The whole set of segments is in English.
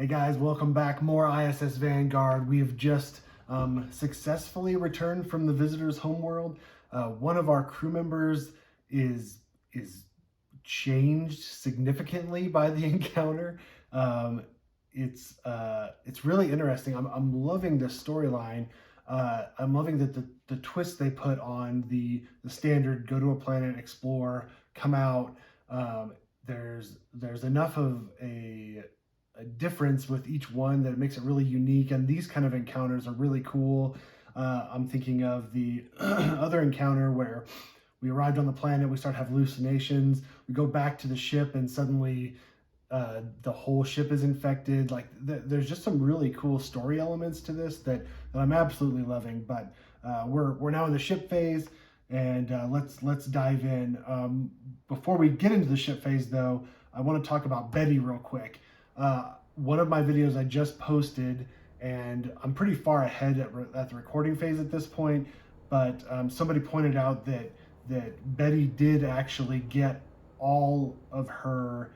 Hey guys, welcome back. More ISS Vanguard. We have just successfully returned from the visitor's homeworld. One of our crew members is changed significantly by the encounter. It's really interesting. I'm loving this storyline. I'm loving that the twist they put on the standard go to a planet, explore, come out. There's enough of a difference with each one that makes it really unique, and these kind of encounters are really cool. I'm thinking of the other encounter where we arrived on the planet, we start to have hallucinations, we go back to the ship and suddenly the whole ship is infected. Like there's just some really cool story elements to this that I'm absolutely loving. But we're now in the ship phase, and let's dive in. Before we get into the ship phase though, I want to talk about Betty real quick. One of my videos I just posted, and I'm pretty far ahead at the recording phase at this point, but somebody pointed out that Betty did actually get all of her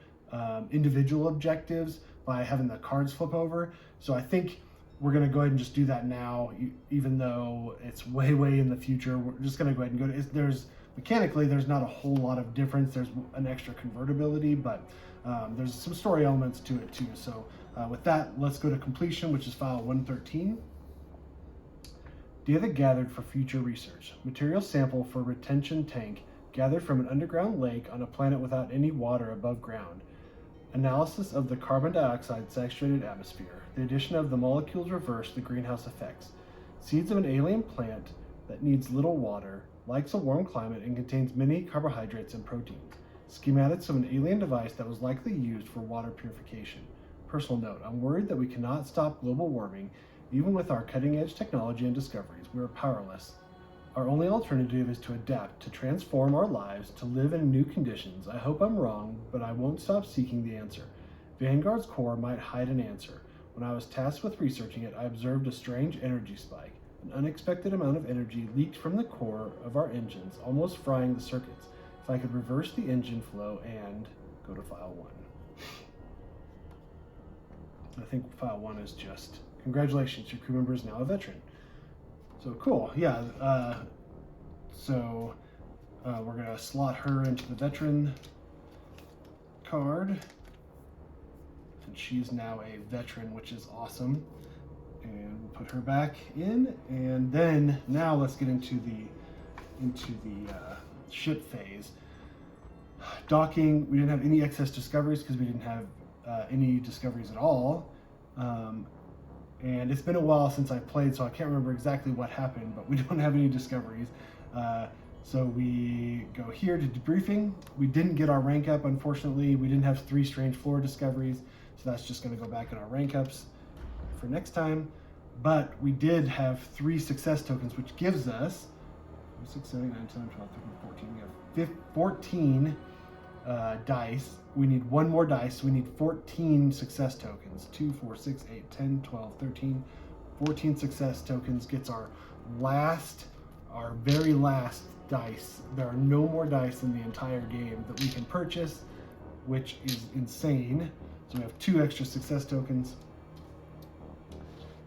individual objectives by having the cards flip over. So I think we're going to go ahead and just do that now, even though it's way in the future. We're just going to go ahead and go to, mechanically, there's not a whole lot of difference. There's an extra convertibility, but there's some story elements to it too. So with that, let's go to completion, which is file 113. Data gathered for future research. Material sample for retention tank gathered from an underground lake on a planet without any water above ground. Analysis of the carbon dioxide saturated atmosphere. The addition of the molecules reverse the greenhouse effects. Seeds of an alien plant that needs little water, likes a warm climate, and contains many carbohydrates and proteins. Schematics of an alien device that was likely used for water purification. Personal note, I'm worried that we cannot stop global warming. Even with our cutting-edge technology and discoveries, we are powerless. Our only alternative is to adapt, to transform our lives, to live in new conditions. I hope I'm wrong, but I won't stop seeking the answer. Vanguard's core might hide an answer. When I was tasked with researching it, I observed a strange energy spike. An unexpected amount of energy leaked from the core of our engines, almost frying the circuits. If I could reverse the engine flow and go to file 1. I think file 1 is just, congratulations, your crew member is now a veteran. So cool, yeah. We're gonna slot her into the veteran card, and she's now a veteran, which is awesome. And we'll put her back in, and then now let's get into the ship phase. Docking, we didn't have any excess discoveries because we didn't have any discoveries at all. And it's been a while since I played, so I can't remember exactly what happened, but we don't have any discoveries. So we go here to debriefing. We didn't get our rank up, unfortunately. We didn't have 3 strange floor discoveries, so that's just gonna go back in our rank ups for next time. But we did have 3 success tokens, which gives us 6, 7, 8, 9, 10, 12, 13, 14. We have 14 dice. We need 1 more dice. We need 14 success tokens. 2, 4, 6, 8, 10, 12, 13, 14 success tokens gets our very last dice. There are no more dice in the entire game that we can purchase, which is insane. So we have 2 extra success tokens.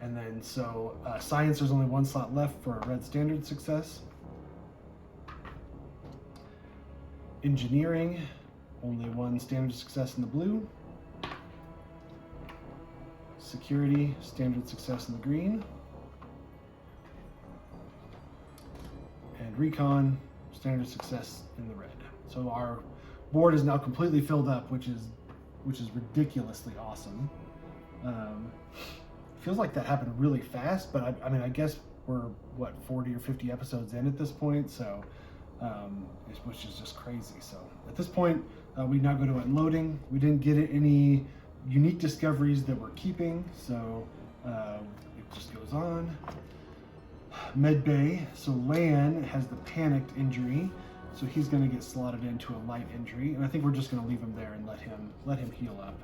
And then science, there's only 1 slot left for a red standard success. Engineering, only 1 standard success in the blue. Security, standard success in the green. And recon, standard success in the red. So our board is now completely filled up, which is ridiculously awesome. Feels like that happened really fast, but I mean, I guess we're 40 or 50 episodes in at this point, so which is just crazy. So at this point, we now go to unloading. We didn't get any unique discoveries that we're keeping, so it just goes on. Med bay. So Lan has the panicked injury, so he's going to get slotted into a light injury, and I think we're just going to leave him there and let him heal up.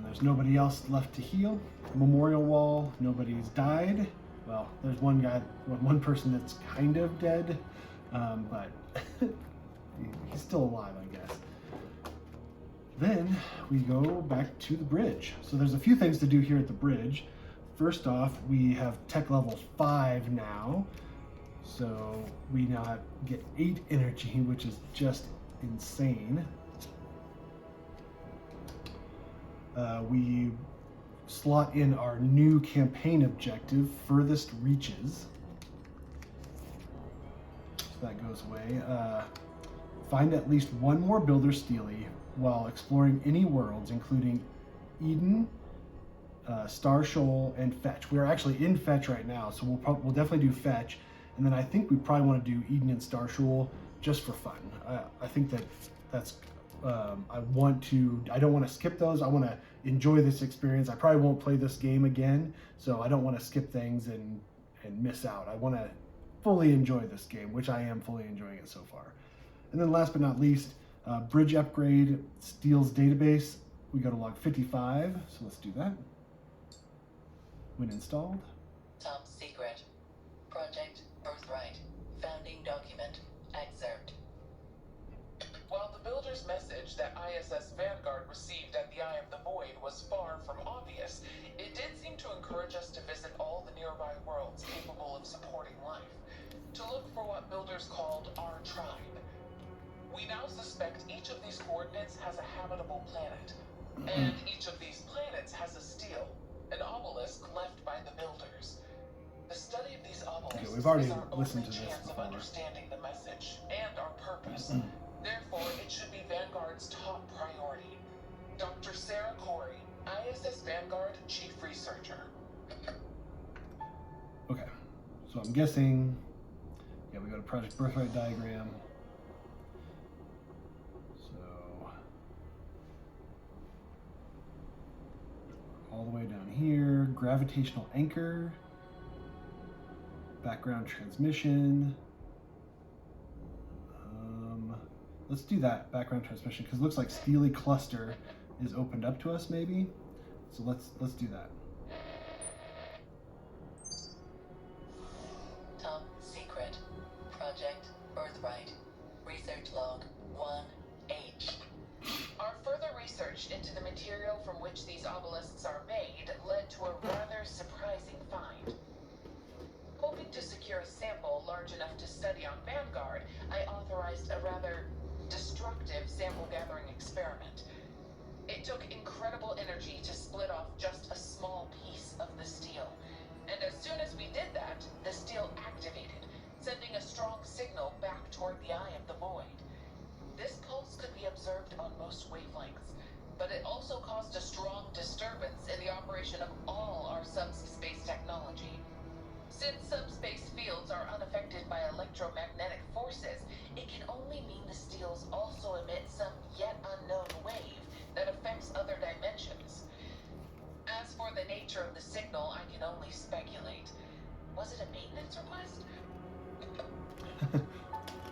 There's nobody else left to heal. Memorial wall. Nobody's died. Well, there's one person that's kind of dead, but he's still alive, I guess. Then we go back to the bridge. So there's a few things to do here at the bridge. First off, we have tech level 5 now. So we now get 8 energy, which is just insane. We slot in our new campaign objective, Furthest Reaches. So that goes away. Find at least one more Builder Steely while exploring any worlds, including Eden, Star Shoal, and Fetch. We're actually in Fetch right now, so we'll definitely do Fetch. And then I think we probably want to do Eden and Star Shoal just for fun. I think that's I don't want to skip those. I want to enjoy this experience. I probably won't play this game again, so I don't want to skip things and miss out. I want to fully enjoy this game, which I am fully enjoying it so far. And then last but not least, bridge upgrade, Steel's database. We go to log 55, so let's do that. When installed. Top secret. Project Birthright. Founding document. Excerpt. While the builder's message that ISS Vanguard received at the Eye of the Void was far from obvious, it did seem to encourage us to visit all the nearby worlds capable of supporting life, to look for what builders called our tribe. We now suspect each of these coordinates has a habitable planet, and each of these planets has a stele, an obelisk left by the builders. The study of these obelisks we've already is our listened only to this chance of before. understanding the message and our purpose. Therefore, it should be Vanguard's top priority. Dr. Sarah Corey, ISS Vanguard Chief Researcher. Okay, so I'm guessing, yeah, we go to Project Birthright diagram. So, all the way down here, gravitational anchor, background transmission. Let's do that, background transmission, because it looks like Steely Cluster is opened up to us, maybe. So let's do that. Top secret. Project Birthright. Research log 1H. Our further research into the material from which these obelisks are made led to a rather surprising find. Hoping to secure a sample large enough to study on Vanguard, I authorized a rather destructive sample gathering experiment. It took incredible energy to split off just a small piece of the stele, and as soon as we did that, the stele activated, sending a strong signal back toward the Eye of the Void. This pulse could be observed on most wavelengths, but it also caused a strong disturbance in the operation of all our subspace technology. Since subspace fields are unaffected by electromagnetic forces, it can only mean the steles also emit some yet unknown wave that affects other dimensions. As for the nature of the signal, I can only speculate. Was it a maintenance request?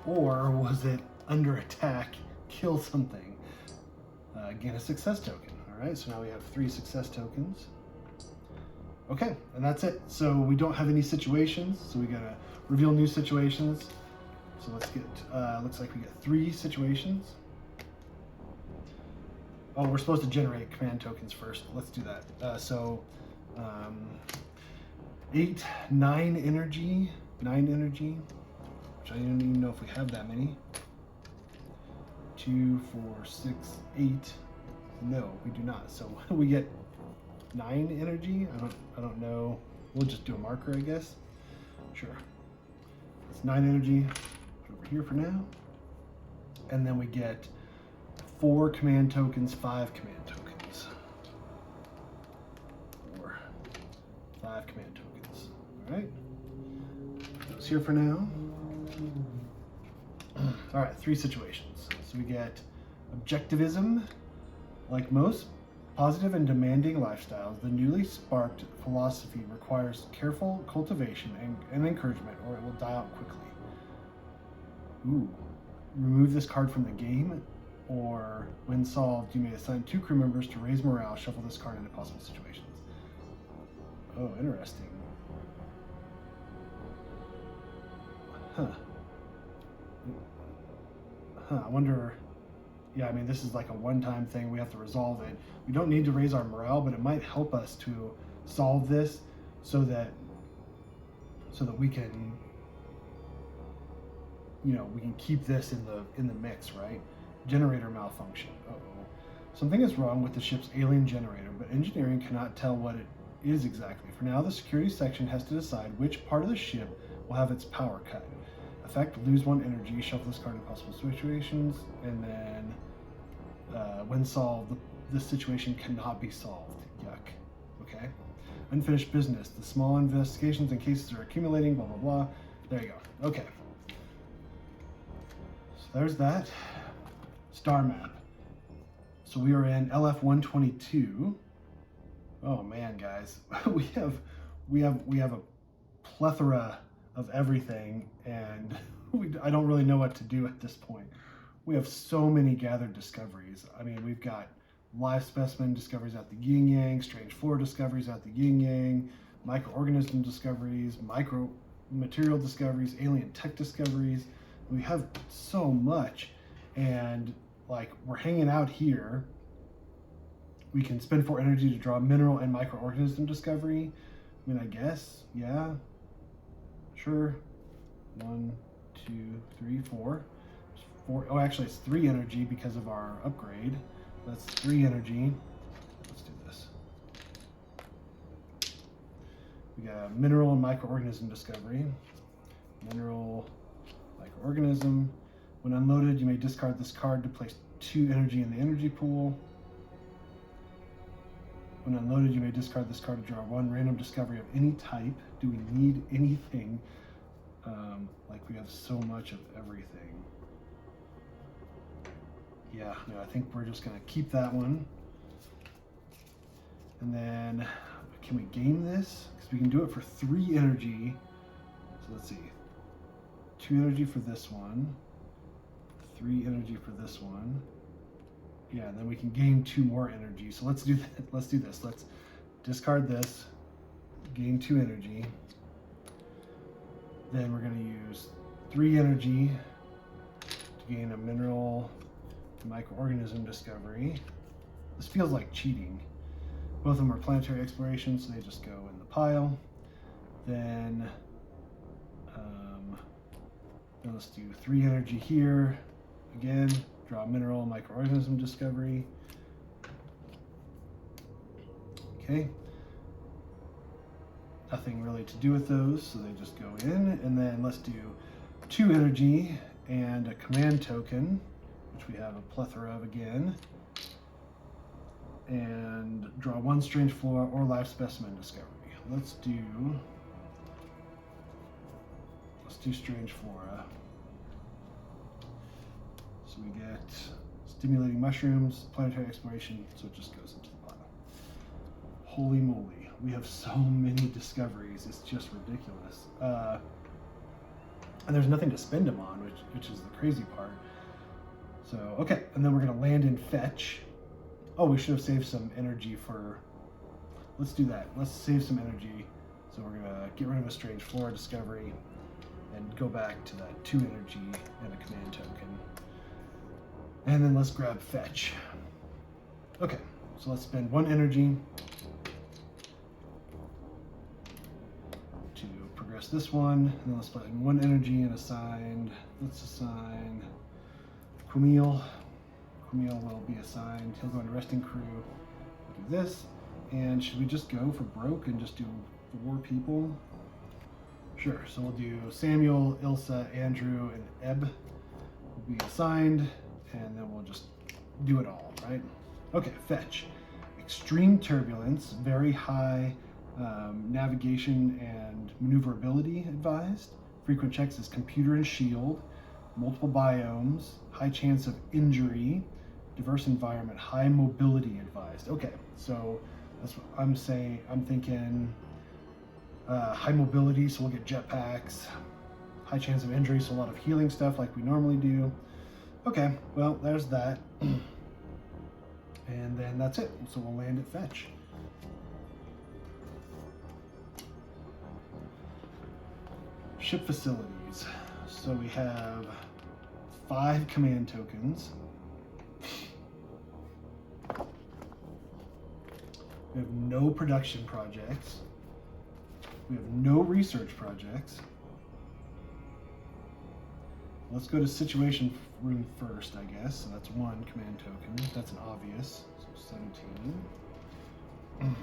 Or was it under attack, kill something? Again, a success token. All right, so now we have 3 success tokens. Okay, and that's it. So we don't have any situations, so we gotta reveal new situations. So let's get, looks like we get 3 situations. Oh, we're supposed to generate command tokens first. Let's do that. 9 energy, which I don't even know if we have that many. 2, 4, 6, 8. No, we do not. So we get 9 energy. I don't know. We'll just do a marker, I guess. Sure. It's 9 energy. Put it over here for now. And then we get 4 command tokens, 5 command tokens. 4, 5 command tokens. All right. Put those here for now. All right, 3 situations. So we get objectivism, like most positive and demanding lifestyles, the newly sparked philosophy requires careful cultivation and encouragement, or it will die out quickly. Ooh. Remove this card from the game, or when solved, you may assign 2 crew members to raise morale. Shuffle this card into possible situations. Oh, interesting. Huh. I wonder yeah, I mean, this is like a one-time thing. We have to resolve it. We don't need to raise our morale, but it might help us to solve this so that we can, we can keep this in the mix, right? Generator malfunction. Uh-oh. Something is wrong with the ship's alien generator, but engineering cannot tell what it is exactly. For now, the security section has to decide which part of the ship will have its power cut. Effect, lose 1 energy, shuffle this card in possible situations, and then when solved, this situation cannot be solved. Yuck. Okay. Unfinished business. The small investigations and cases are accumulating, blah, blah, blah. There you go. Okay. So there's that. Star map. So we are in LF-122. Oh man, guys. we have a plethora of everything, and I don't really know what to do at this point. We have so many gathered discoveries. I mean, we've got live specimen discoveries at the yin yang, strange flora discoveries at the yin yang, microorganism discoveries, micro material discoveries, alien tech discoveries. We have so much, and like, we're hanging out here. We can spend 4 energy to draw mineral and microorganism discovery. I mean, I guess, yeah, sure. 1, 2, 3, 4. 4. Oh, actually, it's 3 energy because of our upgrade. That's 3 energy. Let's do this. We got a mineral and microorganism discovery. Mineral, microorganism. When unloaded, you may discard this card to place 2 energy in the energy pool. When unloaded, you may discard this card to draw 1 random discovery of any type. Do we need anything? Like, we have so much of everything. Yeah, no, I think we're just going to keep that one. And then, can we game this? Because we can do it for 3 energy. So let's see. 2 energy for this one. 3 energy for this one. Yeah, and then we can gain 2 more energy. So let's do that. Let's do this. Let's discard this, gain 2 energy. Then we're going to use 3 energy to gain a mineral microorganism discovery. This feels like cheating. Both of them are planetary exploration, so they just go in the pile. Then let's do 3 energy here. Again, draw mineral microorganism discovery. Okay. Nothing really to do with those, so they just go in. And then let's do 2 energy and a command token, which we have a plethora of again. And draw 1 strange flora or live specimen discovery. Let's do strange flora. So we get stimulating mushrooms, planetary exploration, so it just goes into the pile. Holy moly, we have so many discoveries, it's just ridiculous. And there's nothing to spend them on, which is the crazy part. So, okay, and then we're gonna land in fetch. Oh, we should have saved some energy for, let's do that. Let's save some energy. So we're gonna get rid of a strange flora discovery and go back to that 2 energy and a command token. And then let's grab fetch. Okay, so let's spend 1 energy to progress this one. And then let's spend 1 energy and let's assign Camille. Camille will be assigned. He'll go into resting crew. Do this. And should we just go for broke and just do 4 people? Sure, so we'll do Samuel, Ilsa, Andrew, and Eb will be assigned. And then we'll just do it all, right? Okay, fetch. Extreme turbulence, very high navigation and maneuverability advised. Frequent checks is computer and shield. Multiple biomes, high chance of injury. Diverse environment, high mobility advised. Okay, so that's what I'm saying. I'm thinking high mobility, so we'll get jetpacks. High chance of injury, so a lot of healing stuff like we normally do. Okay, well, there's that. And then that's it. So we'll land at fetch. Ship facilities. So we have 5 command tokens. We have no production projects. We have no research projects. Let's go to situation room first, I guess. So that's 1 command token. That's an obvious. So 17.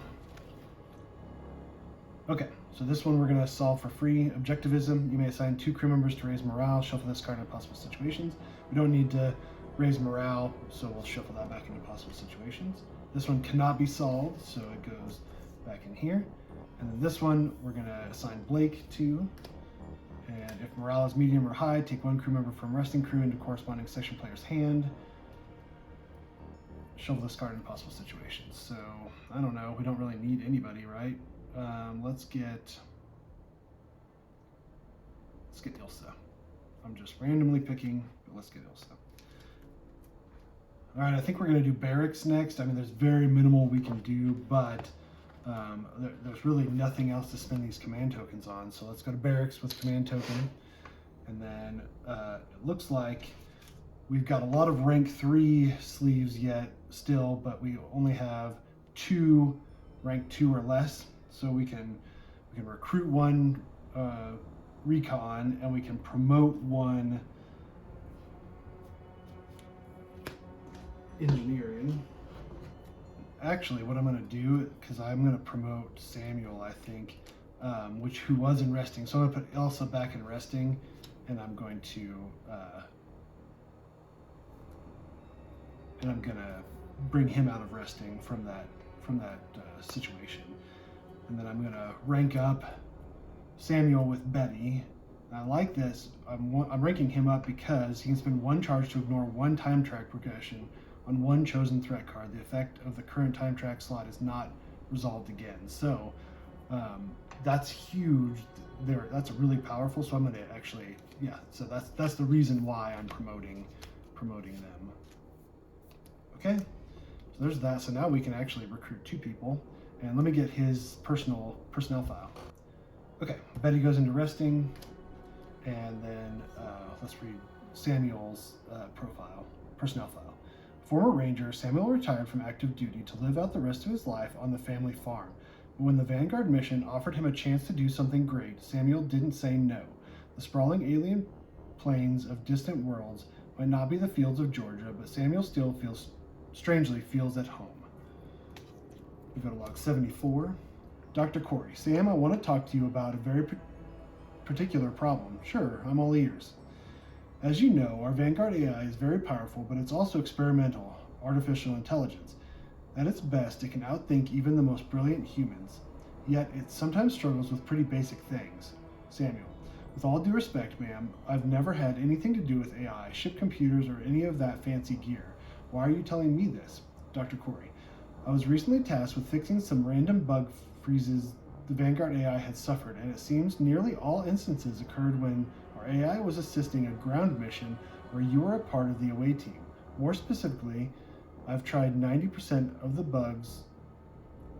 Okay, so this one we're going to solve for free. Objectivism. You may assign 2 crew members to raise morale. Shuffle this card in possible situations. We don't need to raise morale, so we'll shuffle that back into possible situations. This one cannot be solved, so it goes back in here. And then this one we're going to assign Blake to. And if morale is medium or high, take 1 crew member from resting crew into corresponding section player's hand. Shuffle this card in possible situations. So, I don't know. We don't really need anybody, right? Let's get Ilsa. I'm just randomly picking, but let's get Ilsa. All right, I think we're going to do barracks next. I mean, there's very minimal we can do, but there's really nothing else to spend these command tokens on. So let's go to barracks with command token. And then it looks like we've got a lot of rank 3 sleeves yet still, but we only have 2 rank 2 or less. So we can recruit 1 recon, and we can promote 1 engineering. Actually, what I'm going to do, because I'm going to promote Samuel, I think, who was in resting. So I'm going to put Elsa back in resting, and I'm going to bring him out of resting from that situation. And then I'm going to rank up Samuel with Betty. I like this. I'm ranking him up because he can spend 1 charge to ignore 1 time track progression on 1 chosen threat card. The effect of the current time track slot is not resolved again. So that's huge. That's really powerful. So I'm going to actually, So that's the reason why I'm promoting them. Okay. So there's that. So now we can actually recruit 2 people. And let me get his personnel file. Okay, Betty goes into resting, and then let's read Samuel's personnel file. Former Ranger, Samuel retired from active duty to live out the rest of his life on the family farm. But when the Vanguard mission offered him a chance to do something great, Samuel didn't say no. The sprawling alien plains of distant worlds might not be the fields of Georgia, but Samuel still strangely feels at home. We go to log 74. Dr. Corey, Sam, I want to talk to you about a very particular problem. Sure, I'm all ears. As you know, our Vanguard AI is very powerful, but it's also experimental, artificial intelligence. At its best, it can outthink even the most brilliant humans. Yet, it sometimes struggles with pretty basic things. Samuel, with all due respect, ma'am, I've never had anything to do with AI, ship computers, or any of that fancy gear. Why are you telling me this? Dr. Corey, I was recently tasked with fixing some random bug freezes the Vanguard AI had suffered, and it seems nearly all instances occurred when our AI was assisting a ground mission where you were a part of the away team. More specifically, I've tied 90% of the bugs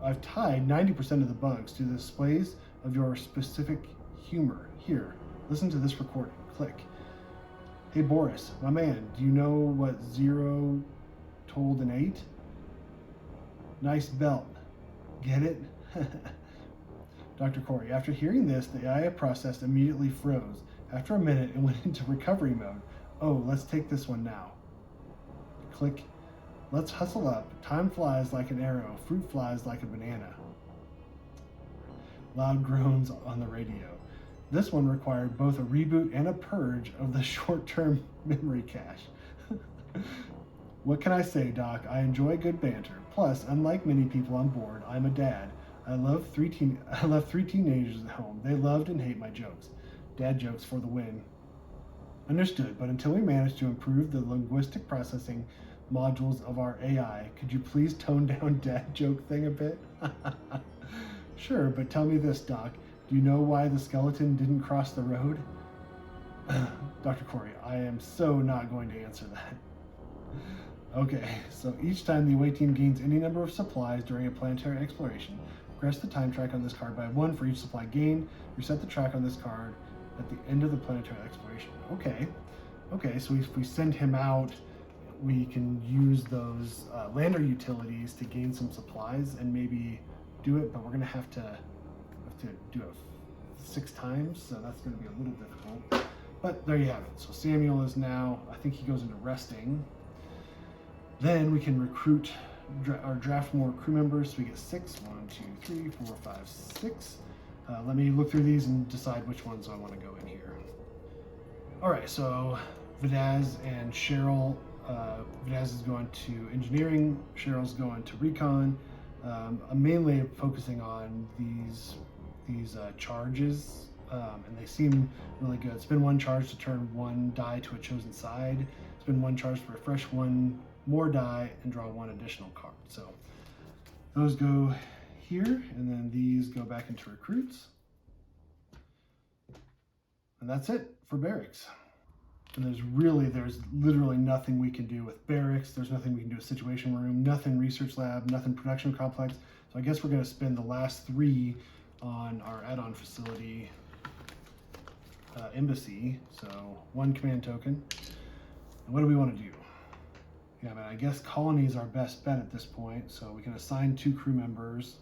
to the displays of your specific humor. Here, listen to this recording. Click. Hey Boris, my man, do you know what 0 told an 8? Nice belt. Get it? Dr. Corey, after hearing this, the AI processed immediately froze. After a minute, it went into recovery mode. Oh, let's take this one now. Click. Let's hustle up. Time flies like an arrow. Fruit flies like a banana. Loud groans on the radio. This one required both a reboot and a purge of the short-term memory cache. What can I say, Doc? I enjoy good banter. Plus, unlike many people on board, I'm a dad. I left 3 teenagers at home. They loved and hate my jokes. Dad jokes for the win. Understood, but until we manage to improve the linguistic processing modules of our AI, could you please tone down dad joke thing a bit? Sure, but tell me this, Doc. Do you know why the skeleton didn't cross the road? Dr. Corey, I am so not going to answer that. Okay, so each time the away team gains any number of supplies during a planetary exploration, progress the time track on this card by 1 for each supply gained. Reset the track on this card at the end of the planetary exploration. Okay, so if we send him out, we can use those lander utilities to gain some supplies and maybe do it, but we're gonna have to do it 6 times, so that's gonna be a little difficult. But there you have it. So Samuel is now, I think he goes into resting. Then we can recruit or draft more crew members. So we get 6. 1, 2, 3, 4, 5, 6. Let me look through these and decide which ones I want to go in here. All right, so Vidaz and Cheryl. Vidaz is going to engineering. Cheryl's going to recon. I'm mainly focusing on these charges, and they seem really good. Spend 1 charge to turn 1 die to a chosen side. Spend 1 charge to refresh 1 more die and draw 1 additional card. So those go here, and then these go back into recruits. And that's it for barracks. And there's literally nothing we can do with barracks. There's nothing we can do with situation room, nothing research lab, nothing production complex. So I guess we're going to spend the last 3 on our add-on facility embassy. So 1 command token. And what do we want to do? Yeah, I guess colony is our best bet at this point. So we can assign 2 crew members.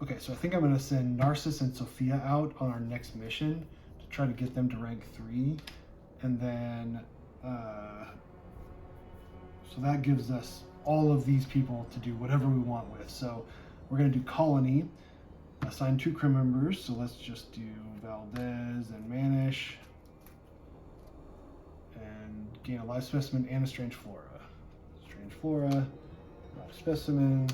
Okay, so I think I'm going to send Narcissus and Sophia out on our next mission to try to get them to rank 3. And then, so that gives us all of these people to do whatever we want with. So we're going to do colony, assign 2 crew members. So let's just do Valdez and Manish, and gain a live specimen and a strange flora. Strange flora, live specimen.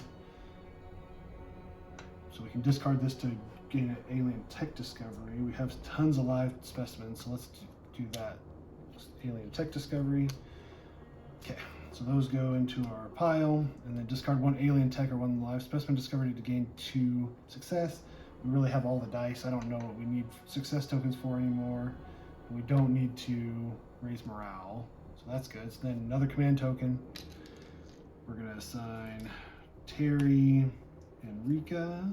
So we can discard this to gain an alien tech discovery. We have tons of live specimens, so let's do that. Just alien tech discovery. Okay, so those go into our pile, and then discard 1 alien tech or 1 live specimen discovery to gain 2 success. We really have all the dice. I don't know what we need success tokens for anymore. We don't need to raise morale, so that's good. So then another command token. We're gonna assign Terry and Rika.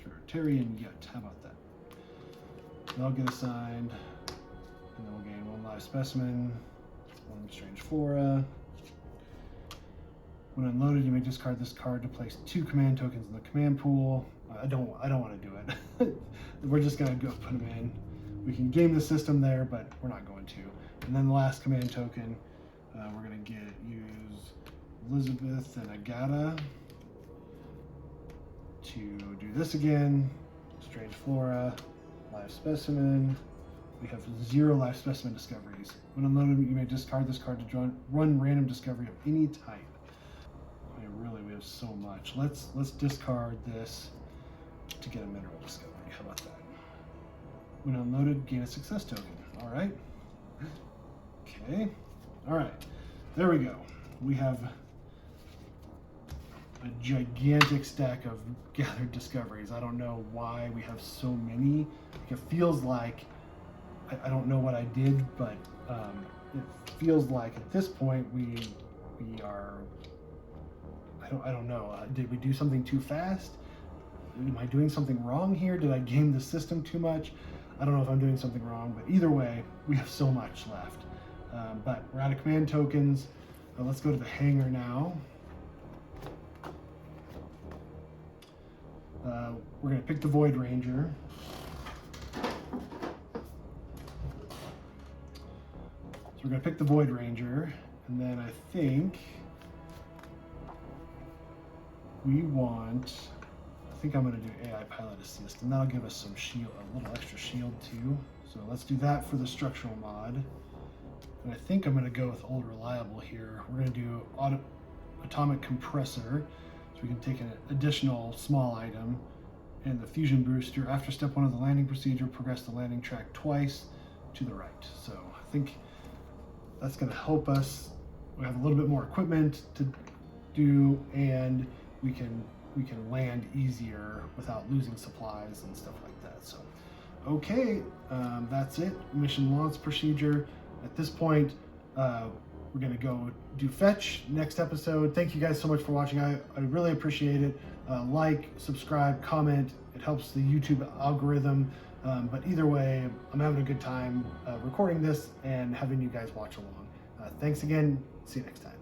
Sure, Terry and Yut. How about that? They'll get assigned, and then we'll gain 1 live specimen, 1 strange flora. When unloaded, you may discard this card to place 2 command tokens in the command pool. I don't want to do it. We're just gonna go put them in. We can game the system there, but we're not going to. And then the last command token, we're gonna use Elizabeth and Agata to do this again. Strange flora, live specimen. We have 0 live specimen discoveries. When unloaded, you may discard this card to run random discovery of any type. I mean, really, we have so much. Let's discard this to get a mineral discovery. How about that? When unloaded, gain a success token. All right. Okay. All right. There we go. We have a gigantic stack of gathered discoveries. I don't know why we have so many. It feels like, I don't know what I did, but it feels like at this point we are, I don't know. Did we do something too fast? Am I doing something wrong here? Did I game the system too much? I don't know if I'm doing something wrong, but either way, we have so much left. But we're out of command tokens. Let's go to the hangar now. We're going to pick the Void Ranger. So we're going to pick the Void Ranger, and then I think we want, I think I'm going to do AI Pilot Assist, and that'll give us some shield, a little extra shield too. So let's do that for the structural mod. And I think I'm going to go with Old Reliable here. We're going to do Atomic Compressor, so we can take an additional small item, and the Fusion Booster. After step 1 of the landing procedure, progress the landing track twice to the right. So I think that's going to help us. We have a little bit more equipment to do, and we can land easier without losing supplies and stuff like that. So, okay, that's it. Mission launch procedure. At this point, we're going to go do fetch next episode. Thank you guys so much for watching. I really appreciate it. Like, subscribe, comment. It helps the YouTube algorithm. But either way, I'm having a good time recording this and having you guys watch along. Thanks again. See you next time.